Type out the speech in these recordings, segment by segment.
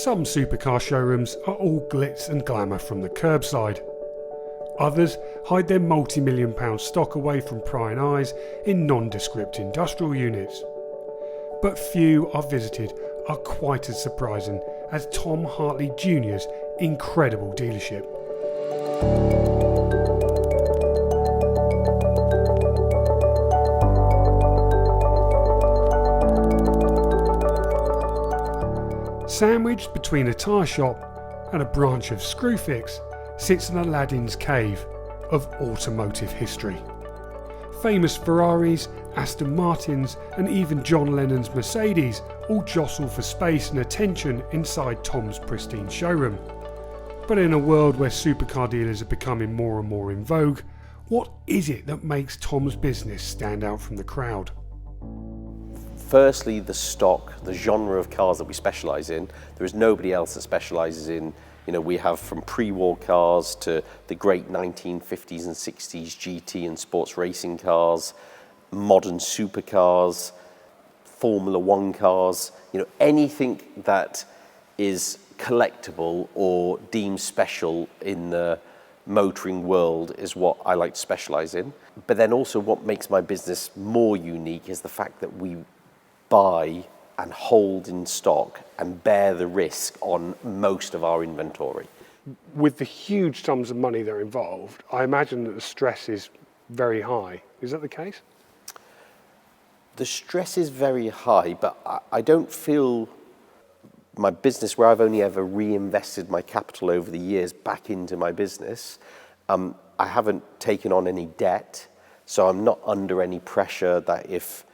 Some supercar showrooms are all glitz and glamour from the curbside. Others hide their multi-million pound stock away from prying eyes in nondescript industrial units. But few are visited are quite as surprising as Tom Hartley Junior's incredible dealership. Sandwiched between a tyre shop and a branch of Screwfix sits an Aladdin's cave of automotive history. Famous Ferraris, Aston Martins and even John Lennon's Mercedes all jostle for space and attention inside Tom's pristine showroom. But in a world where supercar dealers are becoming more and more in vogue, what is it that makes Tom's business stand out from the crowd? Firstly, the stock, the genre of cars that we specialise in. There is nobody else that specialises in, we have from pre-war cars to the great 1950s and 60s GT and sports racing cars, modern supercars, Formula One cars, anything that is collectible or deemed special in the motoring world is what I like to specialise in. But then also what makes my business more unique is the fact that we buy and hold in stock and bear the risk on most of our inventory. With the huge sums of money that are involved, I imagine that the stress is very high. Is that the case? The stress is very high, but I don't feel my business, where I've only ever reinvested my capital over the years back into my business, I haven't taken on any debt, so I'm not under any pressure that if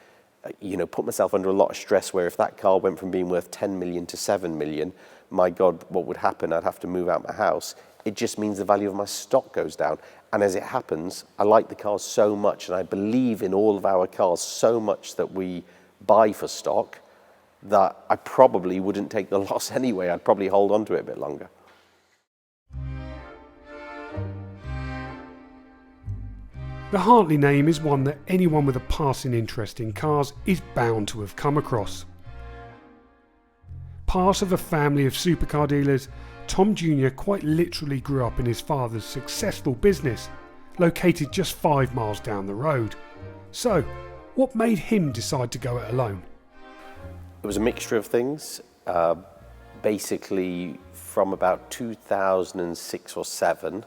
put myself under a lot of stress where if that car went from being worth 10 million to 7 million, my God, what would happen? I'd have to move out my house. It just means the value of my stock goes down. And as it happens, I like the cars so much and I believe in all of our cars so much that we buy for stock that I probably wouldn't take the loss anyway. I'd probably hold on to it a bit longer. The Hartley name is one that anyone with a passing interest in cars is bound to have come across. Part of a family of supercar dealers, Tom Jr. quite literally grew up in his father's successful business, located just 5 miles down the road. So, what made him decide to go it alone? It was a mixture of things. Basically, from about 2006 or 7,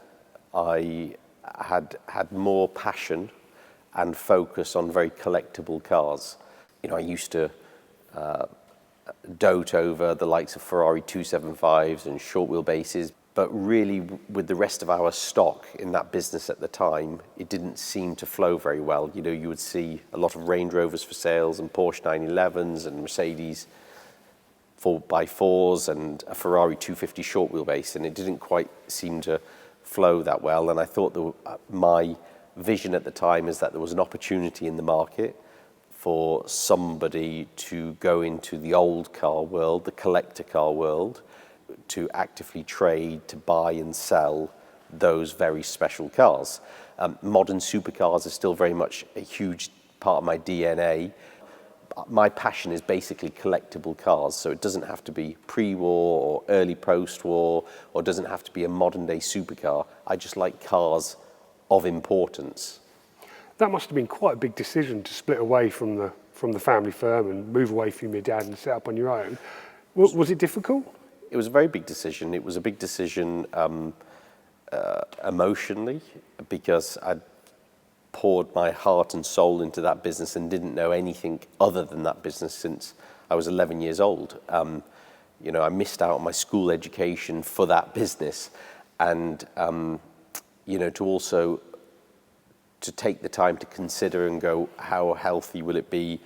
I had more passion and focus on very collectible cars. I used to dote over the likes of Ferrari 275s and short wheelbases, but really with the rest of our stock in that business at the time, it didn't seem to flow very well. You would see a lot of Range Rovers for sales and Porsche 911s and Mercedes 4x4s and a Ferrari 250 short wheelbase, and it didn't quite seem to flow that well. And I thought my vision at the time is that there was an opportunity in the market for somebody to go into the old car world, the collector car world, to actively trade, to buy and sell those very special cars. Modern supercars are still very much a huge part of my DNA. My passion is basically collectible cars, so it doesn't have to be pre-war or early post-war, or doesn't have to be a modern-day supercar. I just like cars of importance. That must have been quite a big decision to split away from the family firm and move away from your dad and set up on your own. Was it difficult? It was a very big decision. It was a big decision emotionally, because I'd poured my heart and soul into that business and didn't know anything other than that business since I was 11 years old. I missed out on my school education for that business, and to take the time to consider and go, how healthy will it be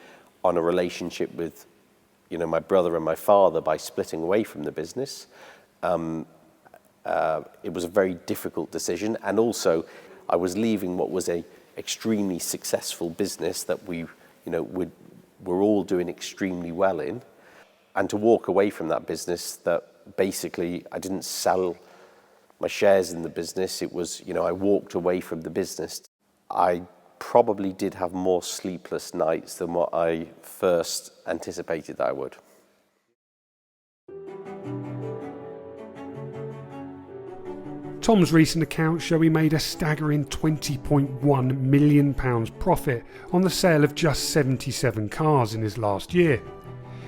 on a relationship with my brother and my father by splitting away from the business. It was a very difficult decision, and also I was leaving what was a extremely successful business that we're all doing extremely well in, and to walk away from that business that basically I didn't sell my shares in the business. It was, I walked away from the business. I probably did have more sleepless nights than what I first anticipated that I would. Tom's recent accounts show he made a staggering £20.1 million profit on the sale of just 77 cars in his last year.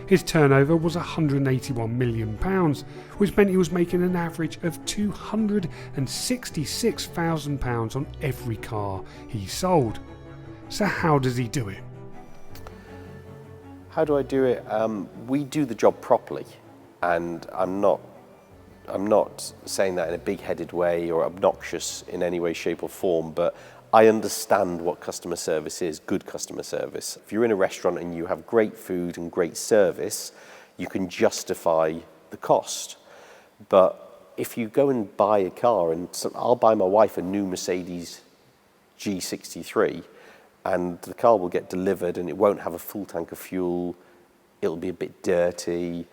His turnover was £181 million, which meant he was making an average of £266,000 on every car he sold. So how does he do it? How do I do it? We do the job properly, and I'm not saying that in a big-headed way or obnoxious in any way, shape or form, but I understand what customer service is, good customer service. If you're in a restaurant and you have great food and great service, you can justify the cost. But if you go and buy a car, and so I'll buy my wife a new Mercedes G63, and the car will get delivered and it won't have a full tank of fuel, it'll be a bit dirty,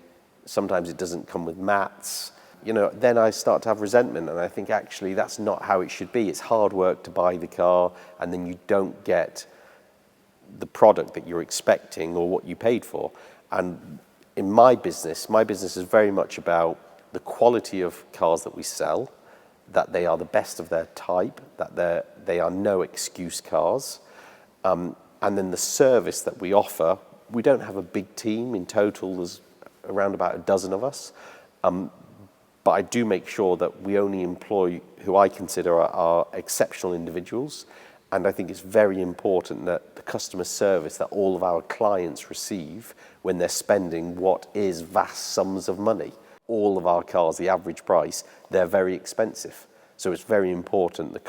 sometimes it doesn't come with mats. Then I start to have resentment, and I think actually that's not how it should be. It's hard work to buy the car, and then you don't get the product that you're expecting or what you paid for. And in my business is very much about the quality of cars that we sell, that they are the best of their type, that they are no excuse cars, and then the service that we offer. We don't have a big team. In total, there's around about a dozen of us. But I do make sure that we only employ who I consider are exceptional individuals. And I think it's very important that the customer service that all of our clients receive when they're spending what is vast sums of money. All of our cars, the average price, they're very expensive. So it's very important the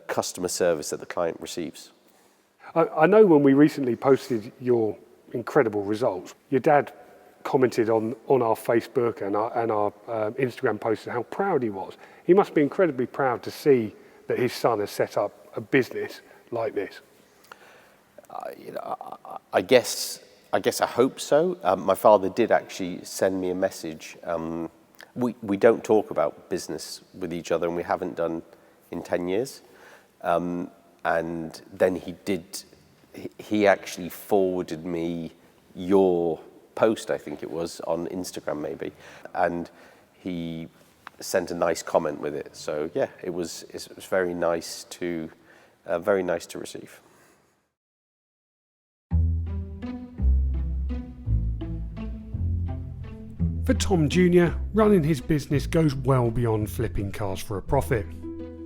customer service that the client receives. I know when we recently posted your incredible results, your dad commented on our Facebook and our Instagram posts how proud he was. He must be incredibly proud to see that his son has set up a business like this. I guess I hope so. My father did actually send me a message. We don't talk about business with each other, and we haven't done in 10 years. And then he actually forwarded me your post, I think it was, on Instagram maybe, and he sent a nice comment with it. So yeah, it was very nice to receive. For Tom Junior, running his business goes well beyond flipping cars for a profit.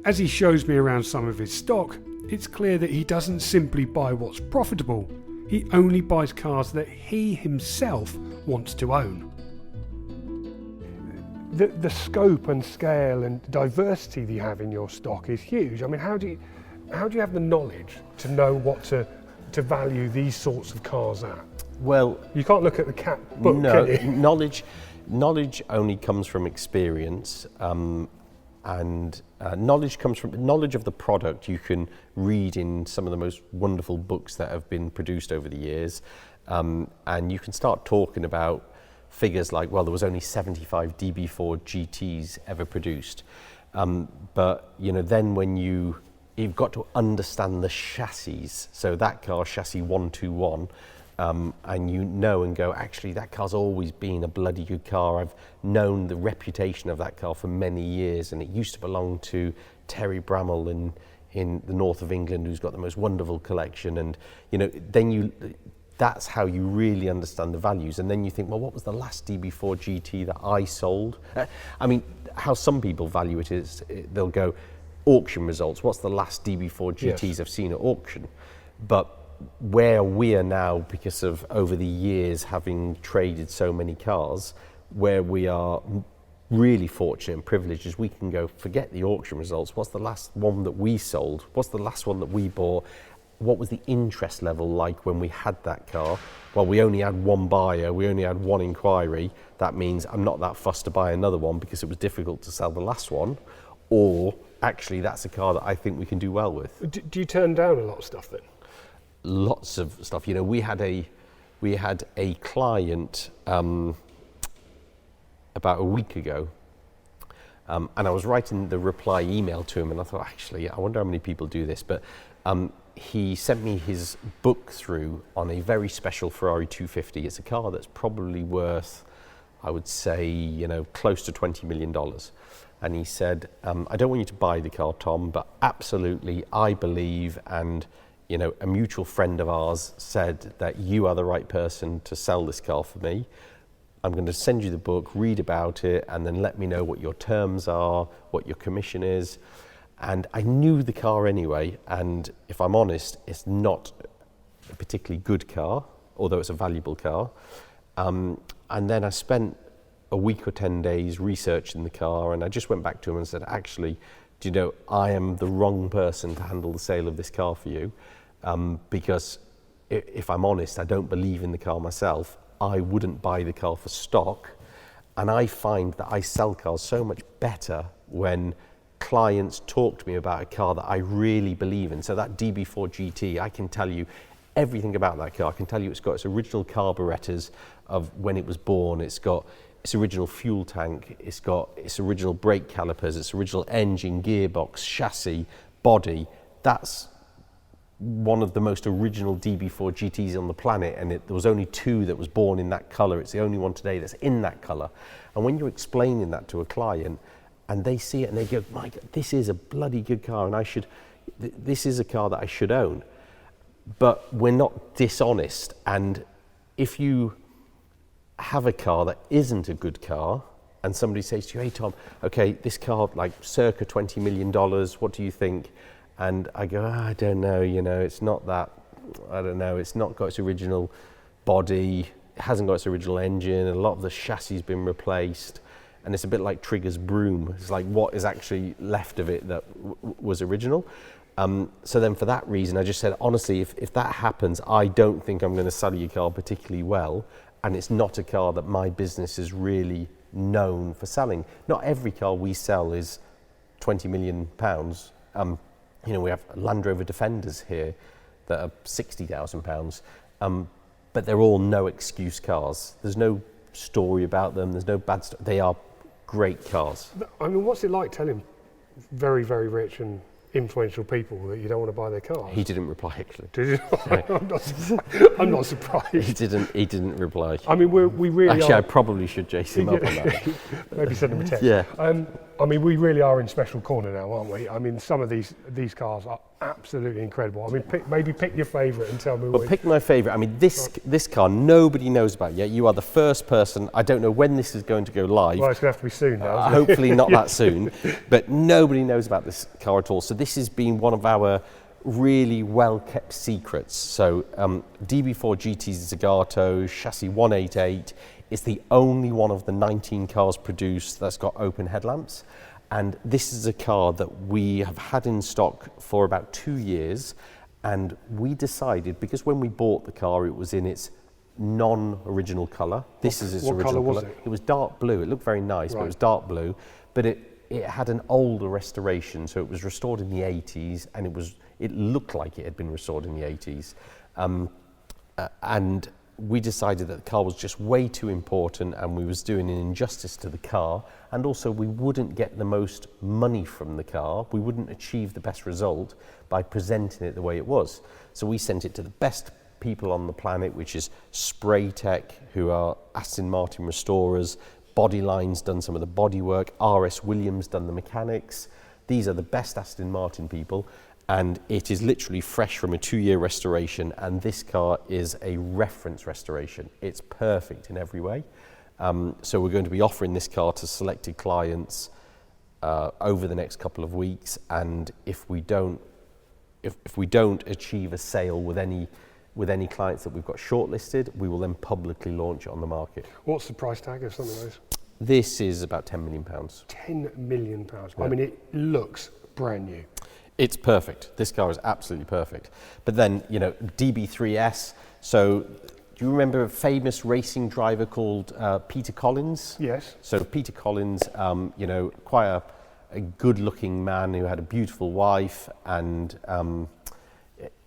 As he shows me around some of his stock, it's clear that he doesn't simply buy what's profitable. He only buys cars that he himself wants to own. The scope and scale and diversity that you have in your stock is huge. I mean, how do you have the knowledge to know what to value these sorts of cars at? Well, you can't look at the cap book, no, can you? knowledge only comes from experience. And knowledge comes from knowledge of the product. You can read in some of the most wonderful books that have been produced over the years, and you can start talking about figures like, well, there was only 75 DB4 GTs ever produced, but then when you've got to understand the chassis. So that car, chassis 121. And and go, actually, that car's always been a bloody good car. I've known the reputation of that car for many years, and it used to belong to Terry Bramall in the north of England, who's got the most wonderful collection. And that's how you really understand the values. And then you think, well, what was the last DB4 GT that I sold? How some people value it is they'll go auction results. What's the last DB4 GTs I've seen at auction? But where we are now, because of over the years having traded so many cars, where we are really fortunate and privileged is we can go, forget the auction results. What's the last one that we sold? What's the last one that we bought? What was the interest level like when we had that car? Well, we only had one buyer, we only had one inquiry. That means I'm not that fussed to buy another one because it was difficult to sell the last one. Or actually, that's a car that I think we can do well with. Do you turn down a lot of stuff then? Lots of stuff. We had a client about a week ago, and I was writing the reply email to him, and I thought, actually, I wonder how many people do this. But he sent me his book through on a very special Ferrari 250. It's a car that's probably worth, I would say, close to $20 million. and he said, I don't want you to buy the car, Tom, but absolutely, I believe, and a mutual friend of ours said that you are the right person to sell this car for me. I'm going to send you the book, read about it, and then let me know what your terms are, what your commission is. And I knew the car anyway, and if I'm honest, it's not a particularly good car, although it's a valuable car. And then I spent a week or 10 days researching the car, and I just went back to him and said, actually, do you know, I am the wrong person to handle the sale of this car for you, because if I'm honest, I don't believe in the car myself. I wouldn't buy the car for stock, and I find that I sell cars so much better when clients talk to me about a car that I really believe in. So that DB4 GT, I can tell you everything about that car. I can tell you it's got its original carburetors of when it was born, it's got its original fuel tank, it's got its original brake calipers, its original engine, gearbox, chassis, body. That's one of the most original DB4 GTs on the planet, and there was only 2 that was born in that colour. It's the only one today that's in that colour. And when you're explaining that to a client and they see it and they go, my God, this is a bloody good car, and this is a car that I should own. But we're not dishonest, and if you have a car that isn't a good car and somebody says to you, hey Tom, okay, this car, like circa $20 million, what do you think? And I go, I don't know, it's not that, I don't know, it's not got its original body, it hasn't got its original engine, a lot of the chassis has been replaced, and it's a bit like Trigger's broom. It's like what is actually left of it that was original. So then for that reason, I just said, honestly, if that happens, I don't think I'm going to sell your car particularly well, and it's not a car that my business is really known for selling. Not every car we sell is £20 million. We have Land Rover Defenders here that are £60,000, but they're all no excuse cars. There's no story about them, there's no bad stuff. They are great cars. I mean, what's it like telling very, very rich and influential people that you don't want to buy their cars? He didn't reply, actually. Did you? I'm not surprised. He didn't reply. I mean, we really actually, are. I probably should chase him up on that. Maybe send him a text. Yeah. I mean, we really are in special corner now, aren't we? I mean, some of these cars are absolutely incredible. I mean, pick your favourite and tell me Well, pick my favourite. I mean, this car nobody knows about yet. You are the first person. I don't know when this is going to go live. Well, it's going to have to be soon now. Hopefully not that soon. But nobody knows about this car at all. So this has been one of our really well-kept secrets. So DB4 GT Zagato, chassis 188. It's the only one of the 19 cars produced that's got open headlamps. And this is a car that we have had in stock for about 2 years. And we decided, because when we bought the car, it was in its non-original colour. This is its original colour. It was dark blue. It looked very nice, but it was dark blue. But it had an older restoration, so it was restored in the 80s, and it looked like it had been restored in the 80s. And we decided that the car was just way too important, and we was doing an injustice to the car, and also we wouldn't get the most money from the car. We wouldn't achieve the best result by presenting it the way it was. So we sent it to the best people on the planet, which is Spray Tech, who are Aston Martin restorers. Bodyline's done some of the body work. RS Williams done the mechanics. These are the best Aston Martin people. And it is literally fresh from a 2-year restoration, and this car is a reference restoration. It's perfect in every way. So we're going to be offering this car to selected clients over the next couple of weeks, and if we don't achieve a sale with any clients that we've got shortlisted, we will then publicly launch it on the market. What's the price tag of some of those? This is about £10 million. £10 million. Yeah. I mean, it looks brand new. It's perfect. This car is absolutely perfect. But then, DB3S. So, do you remember a famous racing driver called Peter Collins? Yes. So Peter Collins, quite a good-looking man who had a beautiful wife, and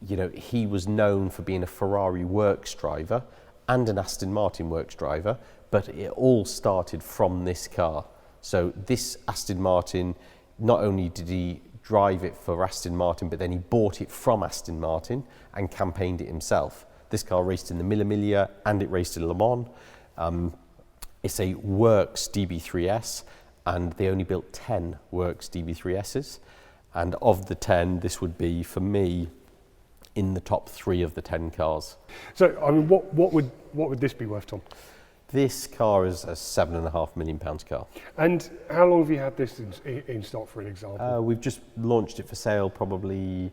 he was known for being a Ferrari works driver and an Aston Martin works driver. But it all started from this car. So this Aston Martin, not only did he drive it for Aston Martin, but then he bought it from Aston Martin and campaigned it himself. This car raced in the Mille Miglia and it raced in Le Mans. It's a works DB3S, and they only built 10 Works DB3Ss. And of the 10, this would be, for me, in the top 3 of the 10 cars. So, I mean, what would this be worth, Tom? This car is a £7.5 million car. And how long have you had this in stock, for an example? We've just launched it for sale probably,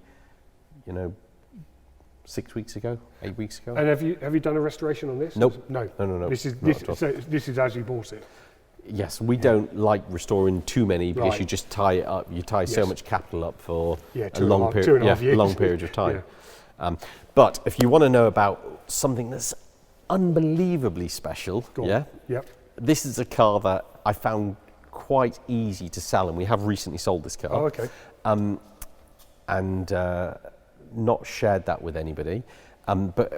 6 weeks ago, 8 weeks ago. And have you done a restoration on this? Nope. No. This is as you bought it. Yes, we don't like restoring too many because Right. you just tie it up. You tie so much capital up for a long period of time. Yeah. But if you want to know about something that's unbelievably special, this is a car that I found quite easy to sell, and we have recently sold this car. Oh, okay. And not shared that with anybody. But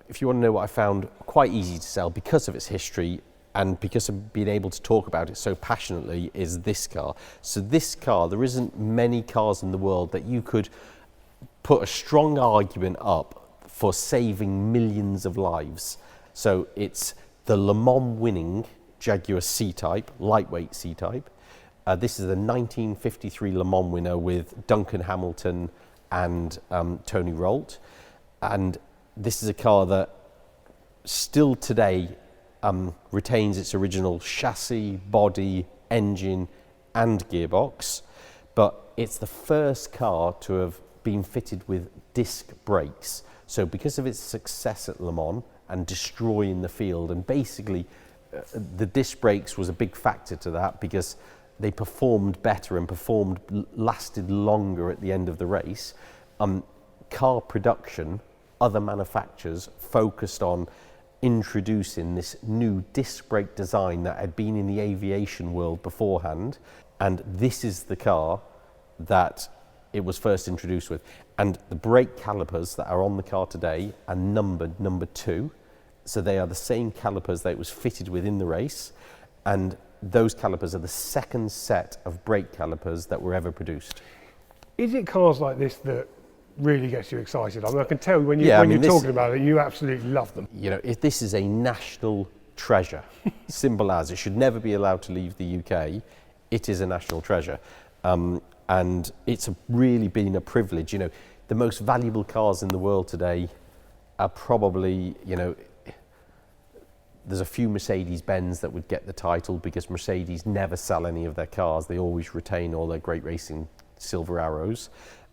if you want to know what I found quite easy to sell because of its history and because of being able to talk about it so passionately, is this car. So this car, there isn't many cars in the world that you could put a strong argument up for saving millions of lives. So it's the Le Mans winning Jaguar C-Type, lightweight C-Type. This is the 1953 Le Mans winner with Duncan Hamilton and Tony Rolt. And this is a car that still today retains its original chassis, body, engine and gearbox. But it's the first car to have been fitted with disc brakes. So because of its success at Le Mans and destroying the field, and basically the disc brakes was a big factor to that because they performed better and lasted longer at the end of the race. Car production, other manufacturers focused on introducing this new disc brake design that had been in the aviation world beforehand, and this is the car that it was first introduced with. And the brake calipers that are on the car today are numbered number 2, so they are the same calipers that it was fitted with in the race, and those calipers are the second set of brake calipers that were ever produced. Is it cars like this that really gets you excited? I mean, I can tell when you're talking about it, you absolutely love them. If this is a national treasure, simple as. It should never be allowed to leave the UK. It is a national treasure. And it's really been a privilege. The most valuable cars in the world today are probably, there's a few Mercedes-Benz that would get the title because Mercedes never sell any of their cars. They always retain all their great racing silver arrows.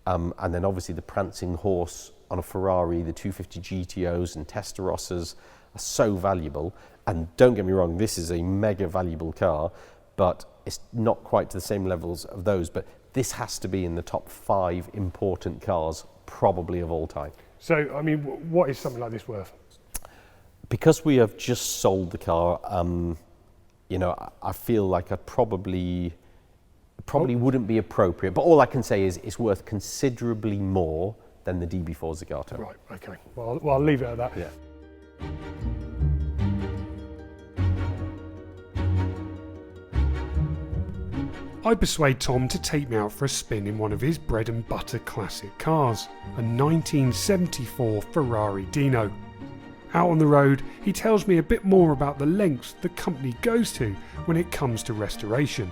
And then obviously the prancing horse on a Ferrari, the 250 GTOs and Testarossas are so valuable. And don't get me wrong, this is a mega valuable car, but it's not quite to the same levels of those. But this has to be in the top 5 important cars, probably of all time. So, I mean, what is something like this worth? Because we have just sold the car, I feel like I'd probably wouldn't be appropriate, but all I can say is it's worth considerably more than the DB4 Zagato. Right, okay. Well, I'll leave it at that. Yeah. I persuade Tom to take me out for a spin in one of his bread and butter classic cars, a 1974 Ferrari Dino. Out on the road, he tells me a bit more about the lengths the company goes to when it comes to restoration.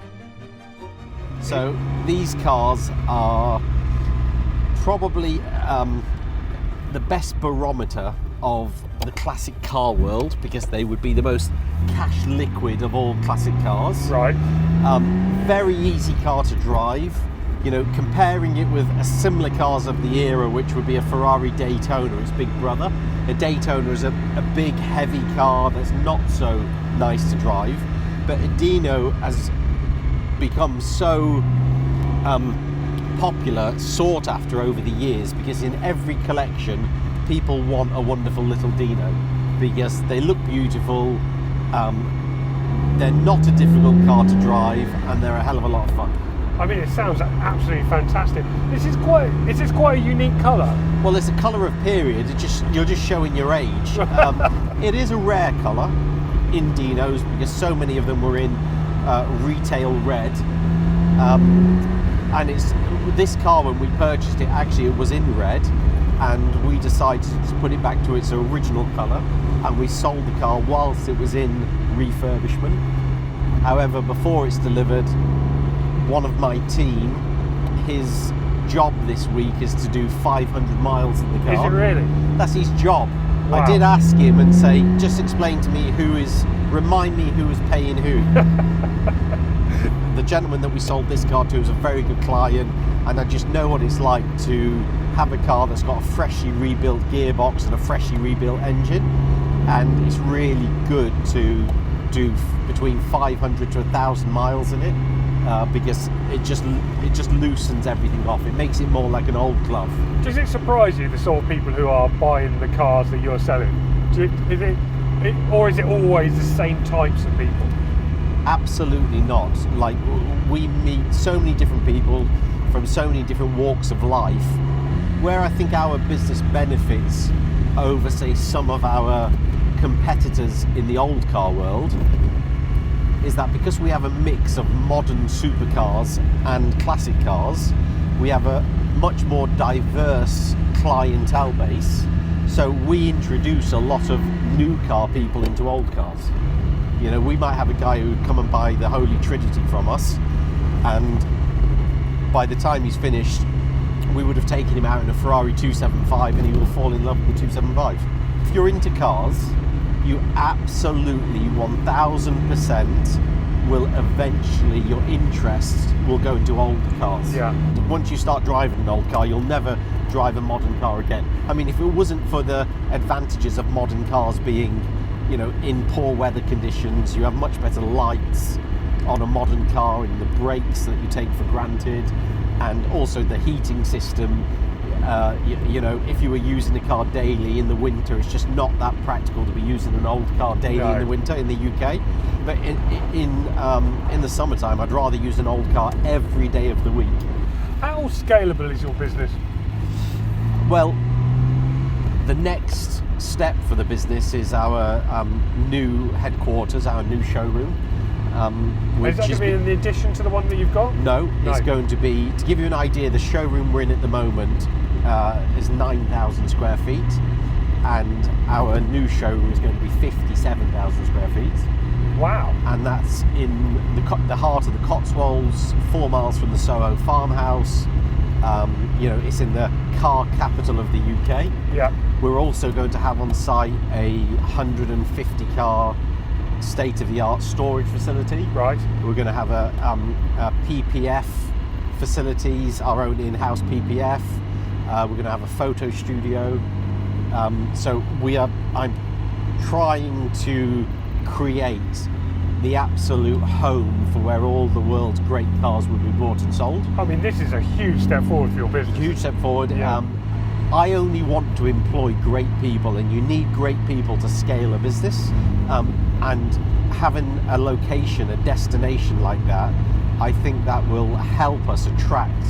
So these cars are probably the best barometer of the classic car world because they would be the most cash liquid of all classic cars. Right. Very easy car to drive. Comparing it with a similar cars of the era, which would be a Ferrari Daytona, its big brother. A Daytona is a big, heavy car that's not so nice to drive. But a Dino has become so popular, sought after over the years, because in every collection people want a wonderful little Dino because they look beautiful, they're not a difficult car to drive, and they're a hell of a lot of fun. I mean, it sounds absolutely fantastic. This is quite a unique colour. Well, it's a colour of period. You're just showing your age. It is a rare colour in Dinos because so many of them were in retail red, and this car, when we purchased it, actually it was in red, and we decided to put it back to its original colour, and we sold the car whilst it was in refurbishment. However, before it's delivered, one of my team, his job this week is to do 500 miles in the car. Is it really? That's his job. Wow. I did ask him and say, just explain to me remind me who is paying who. The gentleman that we sold this car to is a very good client, and I just know what it's like to have a car that's got a freshly rebuilt gearbox and a freshly rebuilt engine, and it's really good to do between 500 to 1,000 miles in it, because it just loosens everything off. It makes it more like an old glove. Does it surprise you, the sort of people who are buying the cars that you're selling? Or is it always the same types of people? Absolutely not. Like, we meet so many different people from so many different walks of life. Where I think our business benefits over, say, some of our competitors in the old car world is that because we have a mix of modern supercars and classic cars, we have a much more diverse clientele base. So we introduce a lot of new car people into old cars. You know, we might have a guy who'd come and buy the Holy Trinity from us, and by the time he's finished, we would have taken him out in a Ferrari 275 and he will fall in love with the 275. If you're into cars, you absolutely 1000% will eventually, your interest will go into old cars. Yeah. Once you start driving an old car, you'll never drive a modern car again. I mean, if it wasn't for the advantages of modern cars being, you know, in poor weather conditions, you have much better lights on a modern car, and the brakes that you take for granted, and also the heating system. You know, if you were using a car daily in the winter, it's just not that practical to be using an old car daily in the winter in the UK. But in the summertime, I'd rather use an old car every day of the week. How scalable is your business? Well, the next step for the business is our new headquarters, our new showroom. Is that going to be in addition to the one that you've got? No, it's going to be, to give you an idea, the showroom we're in at the moment is 9,000 square feet, and our new showroom is going to be 57,000 square feet. Wow. And that's in the heart of the Cotswolds, 4 miles from the Soho farmhouse. You know, it's in the car capital of the UK. Yeah. We're also going to have on site a 150 car state-of-the-art storage facility. Right. We're going to have a PPF facilities, our own in-house PPF. We're going to have a photo studio. So I'm trying to create the absolute home for where all the world's great cars will be bought and sold. I mean, this is a huge step forward for your business. Huge step forward. Yeah. I only want to employ great people, and you need great people to scale a business. And having a location, a destination like that, I think that will help us attract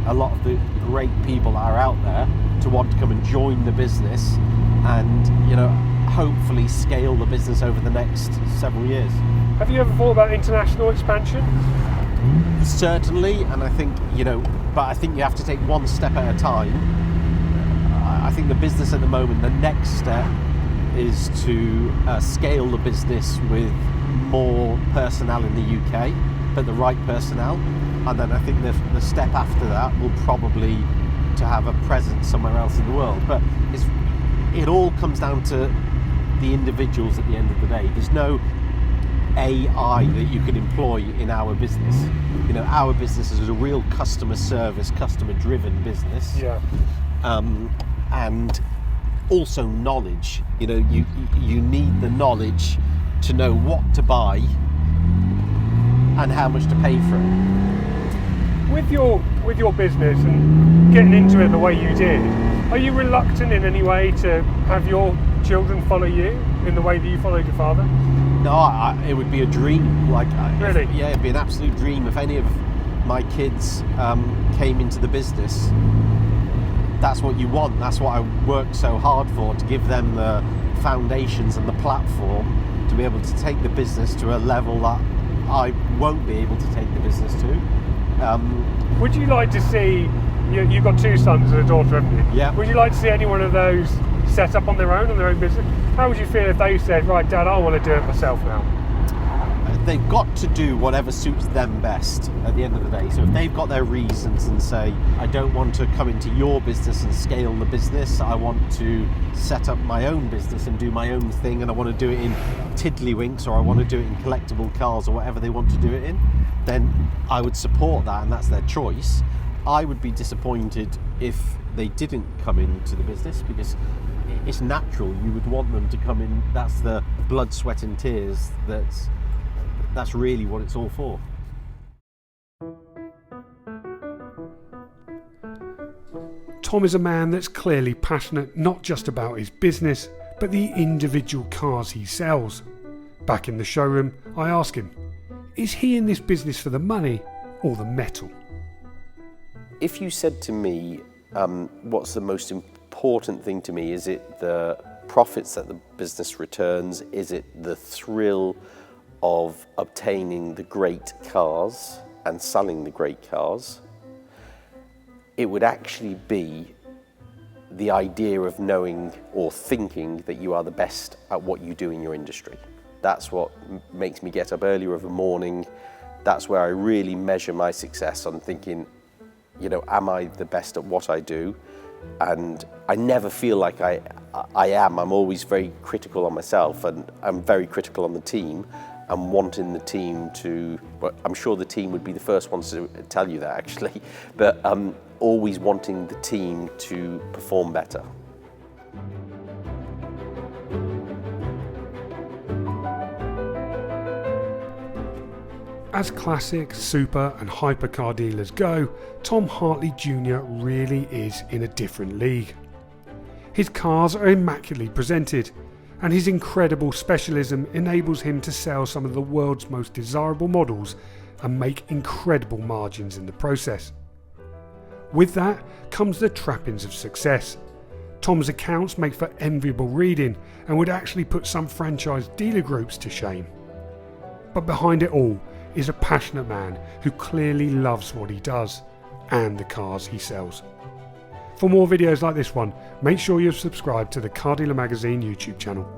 a lot of the great people that are out there to want to come and join the business, and, you know, hopefully scale the business over the next several years. Have you ever thought about international expansion? Certainly, and I think, you know, but I think you have to take one step at a time. I think the business at the moment, the next step is to scale the business with more personnel in the UK, but the right personnel. And then I think the step after that will probably to have a presence somewhere else in the world. But it all comes down to the individuals at the end of the day. There's no AI that you can employ in our business. You know, our business is a real customer service, customer driven business. Yeah. And also knowledge. You know, you need the knowledge to know what to buy and how much to pay for it. With your business and getting into it the way you did, are you reluctant in any way to have your children follow you in the way that you followed your father? No, it would be a dream. Really? Yeah, it'd be an absolute dream if any of my kids came into the business. That's what you want. That's what I worked so hard for, to give them the foundations and the platform to be able to take the business to a level that I won't be able to take the business to. Would you like to see, you've got 2 sons and a daughter, haven't you? Yeah. Would you like to see any one of those set up on their own business? How would you feel if they said, right, Dad, I want to do it myself now? they've got to do whatever suits them best at the end of the day. So if they've got their reasons and say, I don't want to come into your business and scale the business, I want to set up my own business and do my own thing, and I want to do it in tiddlywinks, or I want to do it in collectible cars, or whatever they want to do it in, then I would support that, and that's their choice. I would be disappointed if they didn't come into the business, because it's natural. You would want them to come in. That's the blood, sweat and tears. That's really what it's all for. Tom is a man that's clearly passionate not just about his business, but the individual cars he sells. Back in the showroom, I ask him, is he in this business for the money or the metal? If you said to me, what's the most important thing to me, is it the profits that the business returns? Is it the thrill of obtaining the great cars and selling the great cars? It would actually be the idea of knowing or thinking that you are the best at what you do in your industry. That's what makes me get up earlier of a morning. That's where I really measure my success on thinking, you know, am I the best at what I do? And I never feel like I am. I'm always very critical on myself, and I'm very critical on the team, and wanting the team to, well, I'm sure the team would be the first ones to tell you that actually, but always wanting the team to perform better. As classic, super and hypercar dealers go, Tom Hartley Junior really is in a different league. His cars are immaculately presented, and his incredible specialism enables him to sell some of the world's most desirable models and make incredible margins in the process. With that comes the trappings of success. Tom's accounts make for enviable reading and would actually put some franchise dealer groups to shame. But behind it all is a passionate man who clearly loves what he does and the cars he sells. For more videos like this one, make sure you're subscribed to the Car Dealer Magazine YouTube channel.